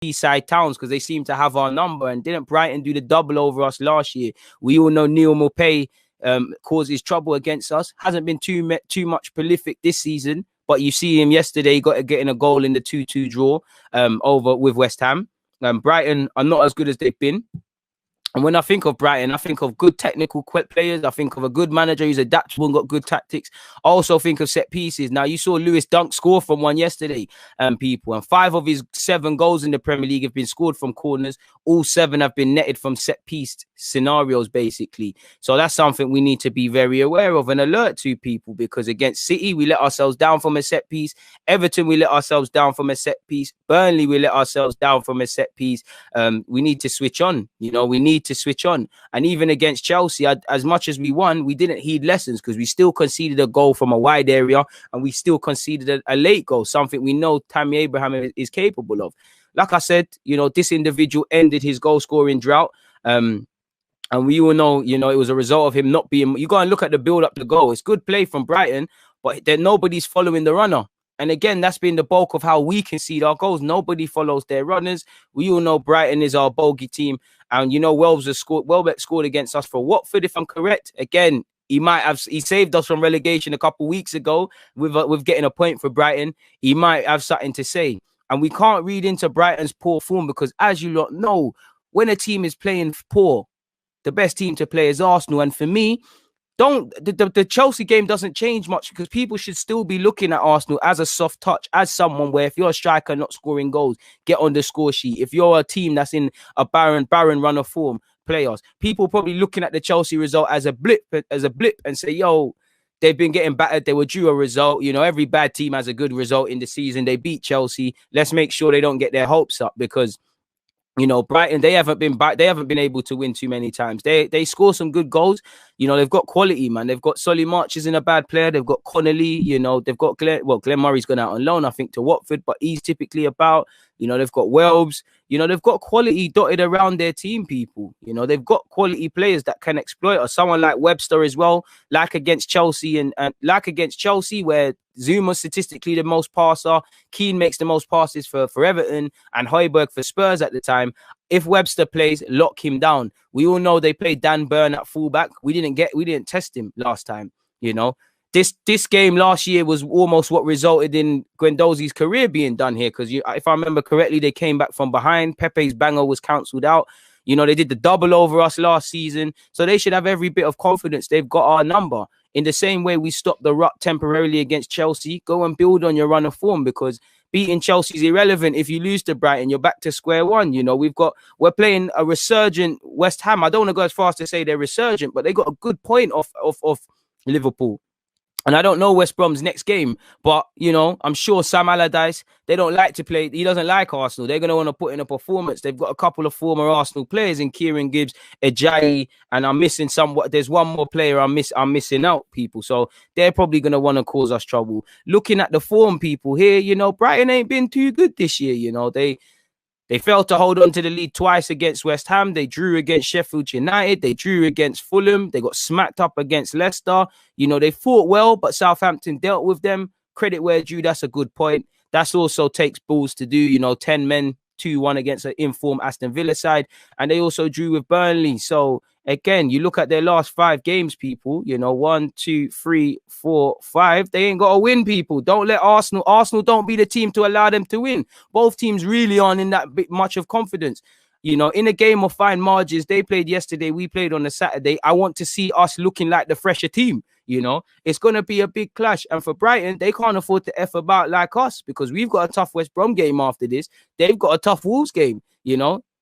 seaside towns because they seem to have our number. And didn't Brighton do the double over us last year? We all know Neil Maupay causes trouble against us. Hasn't been too much prolific this season, but you see him yesterday getting a goal in the 2-2 draw over with West Ham. Brighton are not as good as they've been. And when I think of Brighton, I think of good technical players. I think of a good manager who's adaptable and got good tactics. I also think of set pieces. Now, you saw Lewis Dunk score from one yesterday, people. And 5 of his 7 goals in the Premier League have been scored from corners. All 7 have been netted from set piece scenarios, basically. So that's something we need to be very aware of and alert to, people, because against City, we let ourselves down from a set piece. Everton, we let ourselves down from a set piece. Burnley, we let ourselves down from a set piece. We need to switch on. We need to switch on. And even against Chelsea, as much as we won, we didn't heed lessons because we still conceded a goal from a wide area and we still conceded a late goal, something we know Tammy Abraham is capable of. Like I said, this individual ended his goal scoring drought. And we all know, it was a result of him not being... You go and look at the build up the goal. It's good play from Brighton, but then nobody's following the runner. And again, that's been the bulk of how we concede our goals. Nobody follows their runners. We all know Brighton is our bogey team. And, Welbeck scored against us for Watford, if I'm correct. Again, he saved us from relegation a couple of weeks ago with getting a point for Brighton. He might have something to say. And we can't read into Brighton's poor form because, as you lot know, when a team is playing poor, the best team to play is Arsenal. And for me, the Chelsea game doesn't change much because people should still be looking at Arsenal as a soft touch, as someone where if you're a striker not scoring goals, get on the score sheet. If you're a team that's in a barren run of form, playoffs, people probably looking at the Chelsea result as a blip and say, yo, they've been getting battered. They were due a result. Every bad team has a good result in the season. They beat Chelsea. Let's make sure they don't get their hopes up because Brighton, they haven't been able to win too many times. They score some good goals. They've got quality, man. They've got Solly March isn't a bad player. They've got Connolly. They've got Glenn Murray's gone out on loan, I think, to Watford, but he's typically about. They've got Welbs. They've got quality dotted around their team, people. They've got quality players that can exploit us. Someone like Webster as well, like against Chelsea and like against Chelsea, where Zuma's statistically the most passer. Keane makes the most passes for Everton and Højbjerg for Spurs at the time. If Webster plays, lock him down. We all know they played Dan Burn at fullback. We didn't test him last time. This game last year was almost what resulted in Guendouzi's career being done here. Because if I remember correctly, they came back from behind. Pepe's banger was cancelled out. They did the double over us last season. So they should have every bit of confidence. They've got our number. In the same way we stopped the rut temporarily against Chelsea, go and build on your run of form because beating Chelsea is irrelevant. If you lose to Brighton, you're back to square one. We're playing a resurgent West Ham. I don't want to go as far as to say they're resurgent, but they got a good point off Liverpool. And I don't know West Brom's next game, but, I'm sure Sam Allardyce, they don't like to play. He doesn't like Arsenal. They're going to want to put in a performance. They've got a couple of former Arsenal players in Kieran Gibbs, Ajayi, and I'm missing somewhat. There's one more player I'm missing out, people. So they're probably going to want to cause us trouble. Looking at the form, people here, Brighton ain't been too good this year. They failed to hold on to the lead twice against West Ham. They drew against Sheffield United. They drew against Fulham. They got smacked up against Leicester. They fought well, but Southampton dealt with them. Credit where due, that's a good point. That's also takes balls to do, 10 men, 2-1 against an informed Aston Villa side. And they also drew with Burnley. So, again, you look at their last 5 games, people, 1, 2, 3, 4, 5. They ain't got to win, people. Don't let Arsenal don't be the team to allow them to win. Both teams really aren't in that bit much of confidence. In a game of fine margins, they played yesterday, we played on a Saturday. I want to see us looking like the fresher team. It's going to be a big clash. And for Brighton, they can't afford to F about like us because we've got a tough West Brom game after this. They've got a tough Wolves game,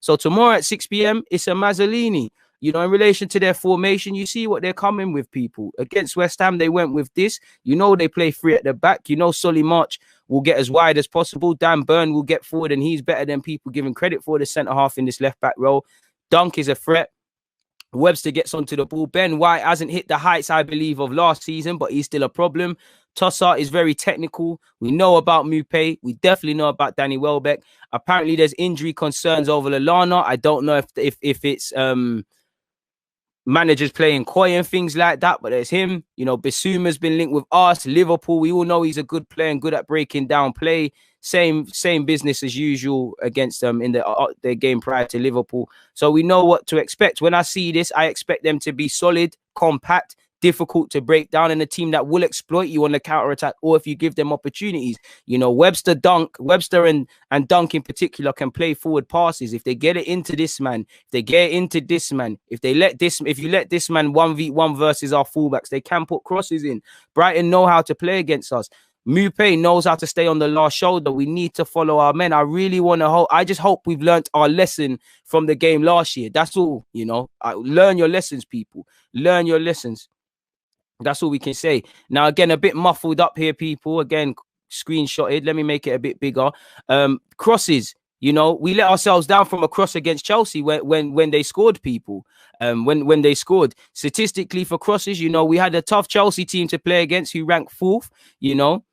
So tomorrow at 6 p.m, it's a Mazzolini. In relation to their formation, you see what they're coming with, people. Against West Ham, they went with this. They play 3 at the back. Solly March will get as wide as possible. Dan Burn will get forward, and he's better than people giving credit for the centre-half in this left-back role. Dunk is a threat. Webster gets onto the ball. Ben White hasn't hit the heights, I believe, of last season, but he's still a problem. Tossart is very technical. We know about Maupay. We definitely know about Danny Welbeck. Apparently, there's injury concerns over Lallana. I don't know if it's... managers playing coy and things like that, but there's him. Bissouma's been linked with us. Liverpool, we all know he's a good player and good at breaking down play. same business as usual against them in their game prior to Liverpool. So we know what to expect. When I see this, I expect them to be solid, compact, difficult to break down, and a team that will exploit you on the counter attack, or if you give them opportunities. You know, Webster and Dunk in particular can play forward passes. If they get it into this man, if you let this man 1v1 versus our fullbacks, they can put crosses in. Brighton know how to play against us. Mupé knows how to stay on the last shoulder. We need to follow our men. I just hope we've learnt our lesson from the game last year. That's all, you know. Learn your lessons, people. Learn your lessons. That's all we can say. Now, again, a bit muffled up here, people. Again, screenshotted. Let me make it a bit bigger. Crosses. You know, we let ourselves down from a cross against Chelsea when they scored, people. When they scored. Statistically for crosses, you know, we had a tough Chelsea team to play against who ranked 4th, you know.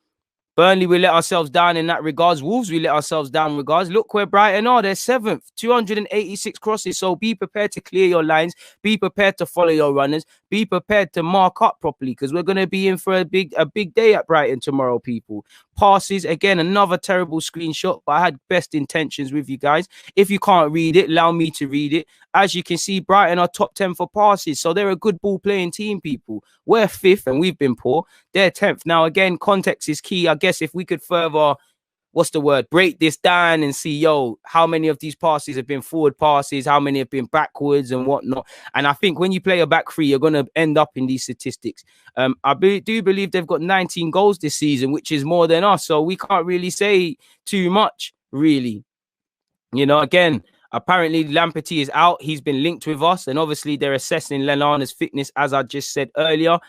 Burnley, we let ourselves down in that regards. Wolves, we let ourselves down in regards. Look where Brighton are. They're 7th, 286 crosses. So be prepared to clear your lines. Be prepared to follow your runners. Be prepared to mark up properly, because we're going to be in for a big day at Brighton tomorrow, people. Passes, again, another terrible screenshot, but I had best intentions with you guys. If you can't read it, allow me to read it. As you can see, Brighton are top 10 for passes, so they're a good ball-playing team, people. We're 5th, and we've been poor. They're 10th. Now, again, context is key. I guess if we could further, break this down and see, how many of these passes have been forward passes, how many have been backwards and whatnot. And I think when you play a back three, you're going to end up in these statistics. I do believe they've got 19 goals this season, which is more than us. So we can't really say too much, really. You know, again, apparently Lamperty is out. He's been linked with us. And obviously they're assessing Lallana's fitness, as I just said earlier.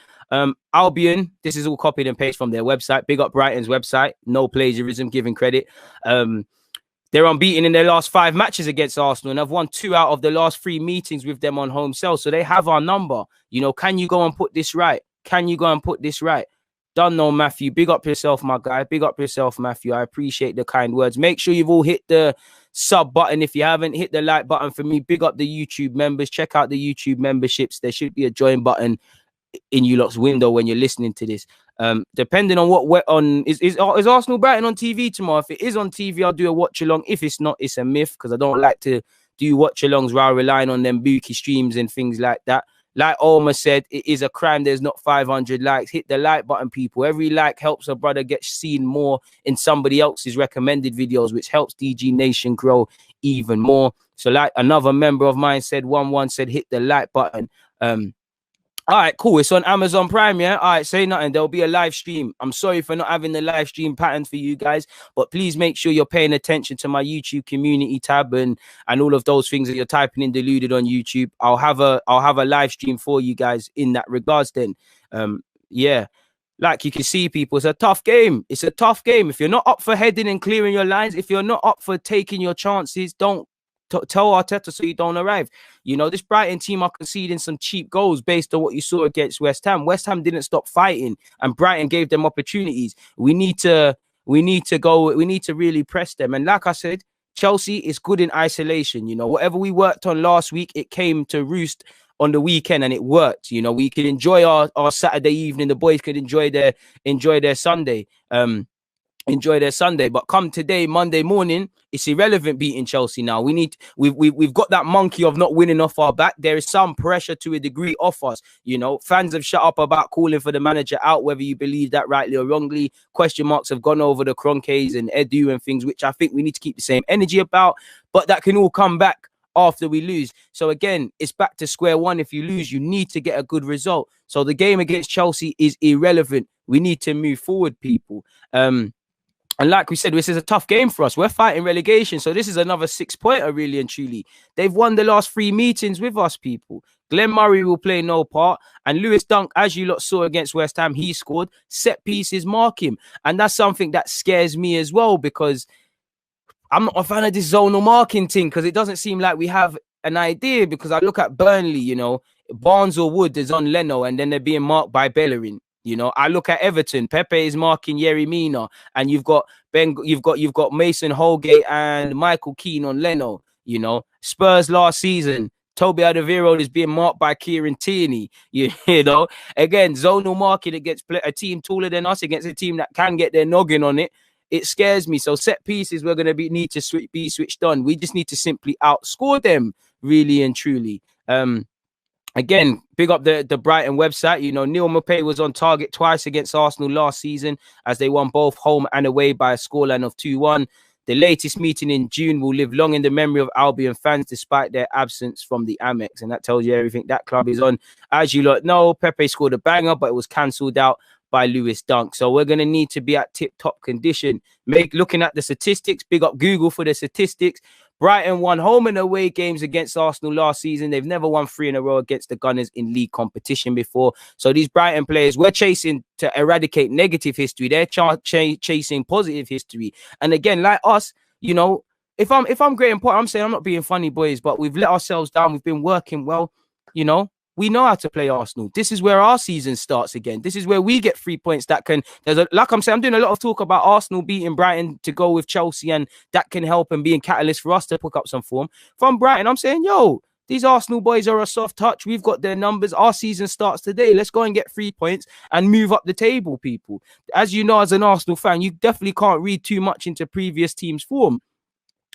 Albion, this is all copied and pasted from their website. Big up Brighton's website. No plagiarism, giving credit. They're unbeaten in their last 5 matches against Arsenal, and I've won 2 out of the last 3 meetings with them on home cell. So they have our number. You know, can you go and put this right? Can you go and put this right? Don't know, Matthew. Big up yourself, my guy. Big up yourself, Matthew. I appreciate the kind words. Make sure you've all hit the sub button. If you haven't, hit the like button for me. Big up the YouTube members. Check out the YouTube memberships. There should be a join button in you lot's window when you're listening to this. Depending on what we're on, is Arsenal Brighton on TV tomorrow? If it is on TV, I'll do a watch along. If it's not, it's a myth, because I don't like to do watch alongs while relying on them bookie streams and things like that. Like Olma said, it is a crime there's not 500 likes. Hit the like button, people. Every like helps a brother get seen more in somebody else's recommended videos, which helps DG Nation grow even more. So like another member of mine said, 11 said, hit the like button. All right, cool. It's on Amazon Prime, yeah? All right, say nothing. There'll be a live stream. I'm sorry for not having the live stream pattern for you guys, but please make sure you're paying attention to my YouTube community tab and all of those things that you're typing in Deluded on YouTube. I'll have a live stream for you guys in that regards then. Yeah. Like you can see, people, it's a tough game. It's a tough game. If you're not up for heading and clearing your lines, if you're not up for taking your chances, don't tell Arteta so you don't arrive. You know, this Brighton team are conceding some cheap goals based on what you saw against West Ham. West Ham didn't stop fighting, and Brighton gave them opportunities. We need to really press them. And like I said, Chelsea is good in isolation. You know, whatever we worked on last week, it came to roost on the weekend, and it worked. You know, we could enjoy our Saturday evening. The boys could enjoy their Sunday. But come today, Monday morning, it's irrelevant beating Chelsea now. We've got that monkey of not winning off our back. There is some pressure to a degree off us. You know, fans have shut up about calling for the manager out, whether you believe that rightly or wrongly. Question marks have gone over the Kroenkes and Edu and things, which I think we need to keep the same energy about, but that can all come back after we lose. So again, it's back to square one. If you lose, you need to get a good result. So the game against Chelsea is irrelevant. We need to move forward, people. And like we said, this is a tough game for us. We're fighting relegation. So this is another 6-pointer, really and truly. They've won the last 3 meetings with us, people. Glenn Murray will play no part. And Lewis Dunk, as you lot saw against West Ham, he scored. Set pieces mark him. And that's something that scares me as well, because I'm not a fan of this zonal marking thing, because it doesn't seem like we have an idea. Because I look at Burnley, you know, Barnes or Wood is on Leno, and then they're being marked by Bellerin. You know, I look at Everton. Pepe is marking Yerry Mina, and you've got Mason Holgate and Michael Keane on Leno. You know, Spurs last season, Toby Alderweireld is being marked by Kieran Tierney. You know, again, zonal marking against a team taller than us, against a team that can get their noggin on it. it scares me. So set pieces, we're going to need to be switched on. We just need to simply outscore them, really and truly. Again, big up the Brighton website. You know, Neil Maupay was on target twice against Arsenal last season as they won both home and away by a scoreline of 2-1. The latest meeting in June will live long in the memory of Albion fans despite their absence from the Amex. And that tells you everything that club is on. As you lot know, Pepe scored a banger, but it was cancelled out by Lewis Dunk. So we're going to need to be at tip-top condition. Looking at the statistics, big up Google for the statistics. Brighton won home and away games against Arsenal last season. They've never won 3 in a row against the Gunners in league competition before. So these Brighton players, we're chasing to eradicate negative history. They're chasing positive history. And again, like us, you know, if I'm great in point, I'm saying I'm not being funny, boys, but we've let ourselves down. We've been working well, you know. We know how to play Arsenal. This is where our season starts again. This is where we get 3 points that can, like I'm saying, I'm doing a lot of talk about Arsenal beating Brighton to go with Chelsea, and that can help and be a catalyst for us to pick up some form. From Brighton, I'm saying, yo, these Arsenal boys are a soft touch. We've got their numbers. Our season starts today. Let's go and get 3 points and move up the table, people. As you know, as an Arsenal fan, you definitely can't read too much into previous teams' form.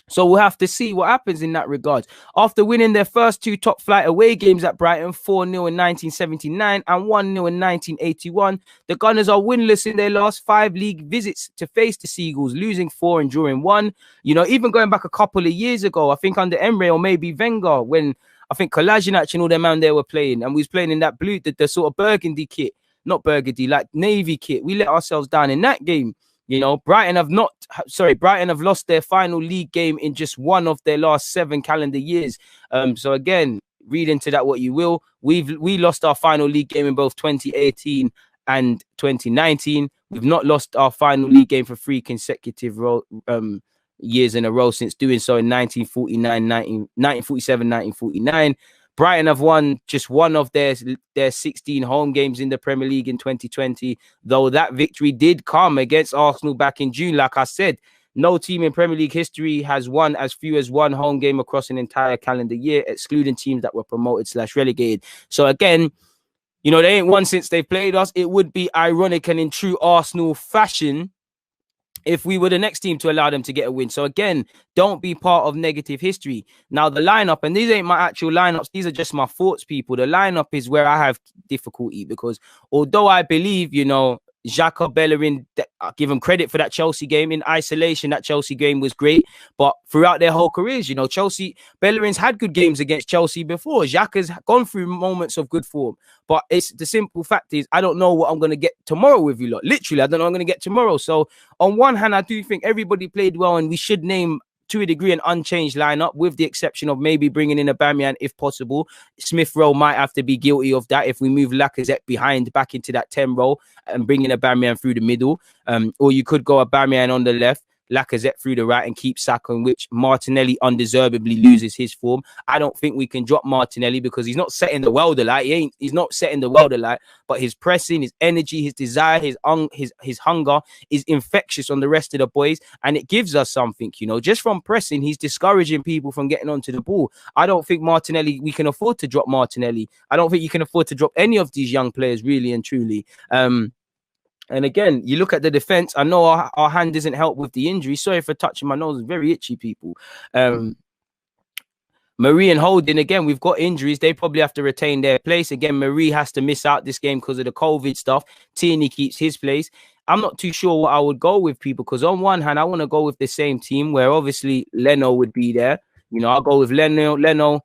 So we'll have to see what happens in that regard. After winning their first 2 top flight away games at Brighton, 4-0 in 1979 and 1-0 in 1981, the Gunners are winless in their last 5 league visits to face the Seagulls, losing 4 and drawing 1. You know, even going back a couple of years ago, I think under Emre or maybe Wenger, when I think Kolasinac and all them man they were playing, and we was playing in that blue, the sort of burgundy kit, not burgundy, like navy kit. We let ourselves down in that game. You know, Brighton have lost their final league game in just one of their last 7 calendar years. So again, read into that what you will. We lost our final league game in both 2018 and 2019. We've not lost our final league game for 3 consecutive years in a row since doing so in 1947, 1949. Brighton have won just one of their 16 home games in the Premier League in 2020, though that victory did come against Arsenal back in June. Like I said, no team in Premier League history has won as few as 1 home game across an entire calendar year, excluding teams that were promoted/relegated. So again, you know, they ain't won since they played us. It would be ironic and in true Arsenal fashion if we were the next team to allow them to get a win. So again, don't be part of negative history. Now the lineup, and these ain't my actual lineups, these are just my thoughts, people. The lineup is where I have difficulty because although I believe, you know, Xhaka, Bellerin, I give them credit for that Chelsea game. In isolation, that Chelsea game was great. But throughout their whole careers, you know, Bellerin's had good games against Chelsea before. Xhaka's gone through moments of good form. But it's the simple fact is, I don't know what I'm going to get tomorrow with you lot. Literally, I don't know what I'm going to get tomorrow. So on one hand, I do think everybody played well, and we should name, to a degree, an unchanged lineup, with the exception of maybe bringing in Aubameyang if possible. Smith Rowe might have to be guilty of that if we move Lacazette behind back into that 10 role and bring in Aubameyang through the middle. Or you could go Aubameyang on the left, Lacazette through the right, and keep Saka, in which Martinelli undeservedly loses his form. I don't think we can drop Martinelli because he's not setting the world alight. He's not setting the world alight, but his pressing, his energy, his desire, his hunger is infectious on the rest of the boys, and it gives us something, you know. Just from pressing, he's discouraging people from getting onto the ball. I don't think we can afford to drop Martinelli. I don't think you can afford to drop any of these young players, really and truly. And again, you look at the defense. I know our hand doesn't help with the injury. Sorry for touching my nose. It's very itchy, people. Marie and Holding, again, we've got injuries. They probably have to retain their place. Again, Marie has to miss out this game because of the COVID stuff. Tierney keeps his place. I'm not too sure what I would go with, people, because on one hand, I want to go with the same team where obviously Leno would be there. You know, I'll go with Leno.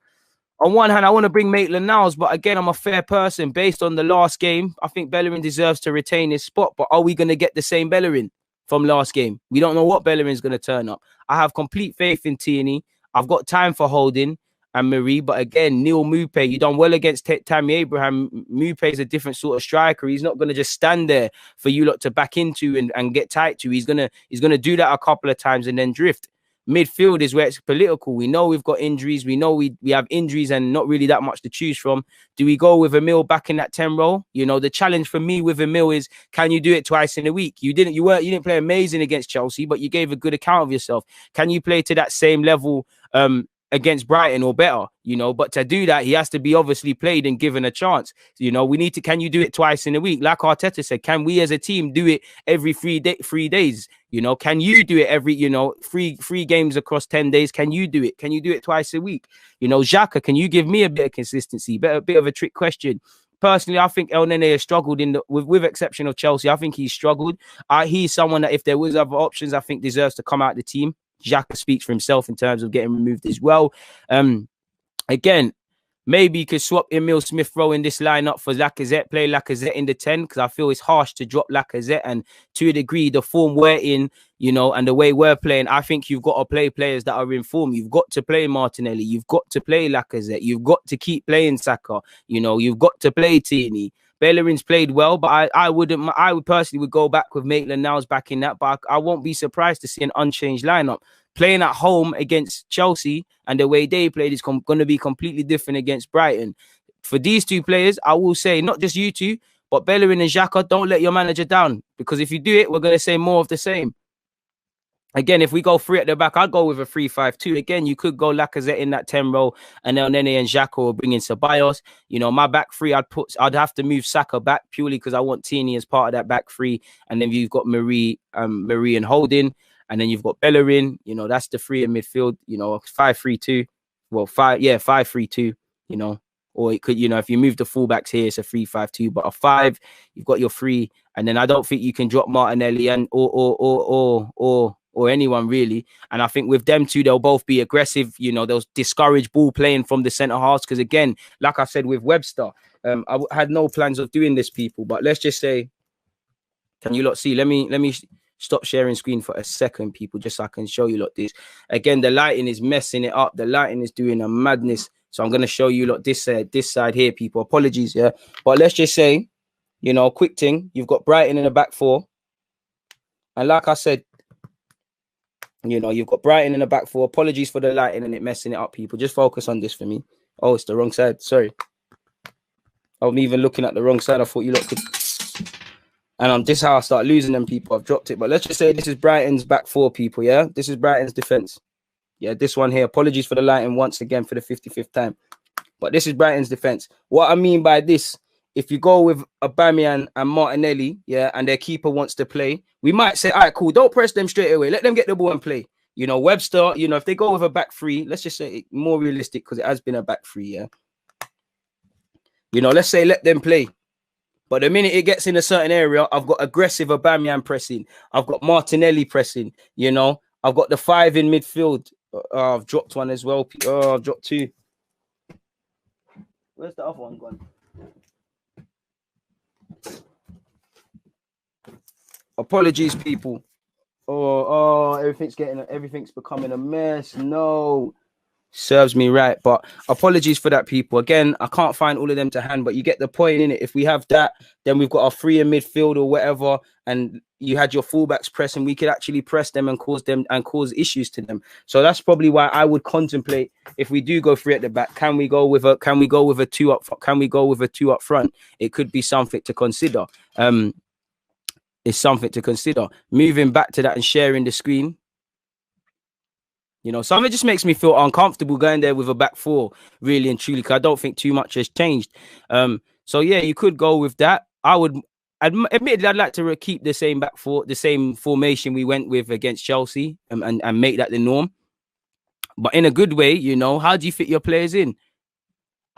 On one hand, I want to bring Maitland-Niles, but again, I'm a fair person. Based on the last game, I think Bellerin deserves to retain his spot. But are we going to get the same Bellerin from last game? We don't know what Bellerin's going to turn up. I have complete faith in Tierney. I've got time for Holding and Marie. But again, Neil Maupay, you done well against Tammy Abraham. Maupay is a different sort of striker. He's not going to just stand there for you lot to back into and get tight to. He's gonna do that a couple of times and then drift. Midfield is where it's political. We know we've got injuries. We know we have injuries and not really that much to choose from. Do we go with Emil back in that 10 role? You know, the challenge for me with Emil is, can you do it twice in a week? You didn't play amazing against Chelsea, but you gave a good account of yourself. Can you play to that same level against Brighton or better, you know. But to do that, he has to be obviously played and given a chance. You know, we need to. Can you do it twice in a week, like Arteta said? Can we as a team do it every 3 days? You know, can you do it every, you know, three games across 10 days? Can you do it? Can you do it twice a week? You know, Xhaka, can you give me a bit of consistency? A bit of a trick question. Personally, I think El Nene has struggled with exception of Chelsea. I think he's struggled. He's someone that if there was other options, I think deserves to come out of the team. Xhaka speaks for himself in terms of getting removed as well. Again, maybe you could swap Emile Smith-Rowe in this lineup for Lacazette, play Lacazette in the 10, because I feel it's harsh to drop Lacazette. And to a degree, the form we're in, you know, and the way we're playing, I think you've got to play players that are in form. You've got to play Martinelli. You've got to play Lacazette. You've got to keep playing Saka. You know, you've got to play Tierney. Bellerin's played well, but I would personally go back with Maitland-Niles back in that, but I won't be surprised to see an unchanged lineup. Playing at home against Chelsea and the way they played is going to be completely different against Brighton. For these two players, I will say, not just you two, but Bellerin and Xhaka, don't let your manager down, because if you do it, we're going to say more of the same. Again, if we go 3 at the back, I'd go with a 3-5-2. Again, you could go Lacazette in that 10 role, and El Nene and Xhaka will bring in Ceballos. You know, my back three, I'd have to move Saka back purely because I want Tierney as part of that back three. And then you've got Marie and Holding, and then you've got Bellerin. You know, that's the three in midfield. You know, 5-3-2. Well, 5-3-2. You know, or it could, you know, if you move the fullbacks here, it's a 3-5-2. But a 5, you've got your 3, and then I don't think you can drop Martinelli and or anyone really. And I think with them two, they'll both be aggressive. You know, they'll discourage ball playing from the centre halves. Because again, like I said with Webster, I had no plans of doing this, people. But let's just say, can you lot see? Let me stop sharing screen for a second, people, just so I can show you lot this. Again, the lighting is messing it up. The lighting is doing a madness. So I'm going to show you lot this side here, people. Apologies, yeah. But let's just say, you know, quick thing. You've got Brighton in the back 4. And like I said, you know, you've got Brighton in the back 4. Apologies for the lighting and it messing it up, people. Just focus on this for me. Oh, it's the wrong side. Sorry. I'm even looking at the wrong side. I thought you lot could. And this is how I start losing them, people. I've dropped it. But let's just say this is Brighton's back 4, people, yeah? This is Brighton's defence. Yeah, this one here. Apologies for the lighting once again for the 55th time. But this is Brighton's defence. What I mean by this, if you go with Aubameyang and Martinelli, yeah, and their keeper wants to play, we might say, all right, cool, don't press them straight away. Let them get the ball and play. You know, Webster, you know, if they go with a back 3, let's just say more realistic because it has been a back 3, yeah. You know, let's say let them play. But the minute it gets in a certain area, I've got aggressive Aubameyang pressing. I've got Martinelli pressing, you know. I've got the 5 in midfield. I've dropped one as well. Oh, I've dropped 2. Where's the other one gone? Apologies, people. Oh, everything's becoming a mess. No, serves me right. But apologies for that, people. Again, I can't find all of them to hand, but you get the point in it. If we have that, then we've got our 3 in midfield or whatever, and you had your fullbacks pressing, we could actually press them and cause issues to them. So that's probably why I would contemplate, if we do go 3 at the back, can we go with a 2 up? Can we go with a 2 up front? It could be something to consider. It's something to consider. Moving back to that and sharing the screen. You know, some of it just makes me feel uncomfortable going there with a back 4, really and truly, because I don't think too much has changed. So yeah, you could go with that. I would, admittedly, I'd like to keep the same back 4, the same formation we went with against Chelsea, and make that the norm. But in a good way, you know, how do you fit your players in?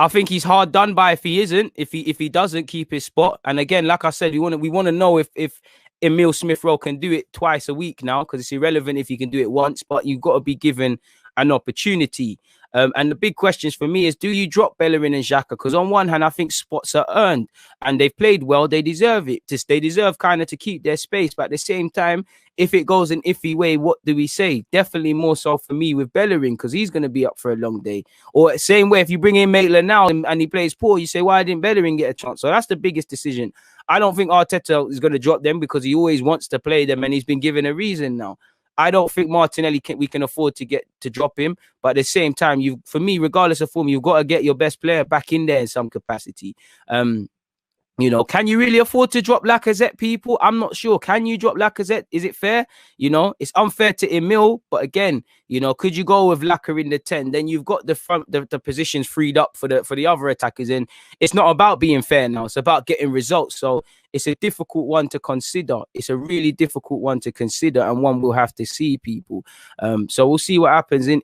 I think he's hard done by if he isn't, if he doesn't keep his spot. And again, like I said, we want to know if Emile Smith-Rowe can do it twice a week now, because it's irrelevant if he can do it once, but you've got to be given an opportunity. And the big questions for me is, do you drop Bellerin and Xhaka? Because on one hand, I think spots are earned and they've played well. They deserve it. They deserve kind of to keep their space. But at the same time, if it goes an iffy way, what do we say? Definitely more so for me with Bellerin, because he's going to be up for a long day. Or same way, if you bring in Maitland now and he plays poor, you say, why didn't Bellerin get a chance? So that's the biggest decision. I don't think Arteta is going to drop them because he always wants to play them and he's been given a reason now. I don't think Martinelli we can afford to drop him, but at the same time, for me, regardless of form, you've got to get your best player back in there in some capacity. You know, can you really afford to drop Lacazette, people? I'm not sure. Can you drop Lacazette? Is it fair? You know, it's unfair to Emil, but again, you know, could you go with Lacazette in the 10? Then you've got the positions freed up for the other attackers. And it's not about being fair now. It's about getting results. So it's a difficult one to consider. It's a really difficult one to consider, and one we'll have to see, people. So we'll see what happens in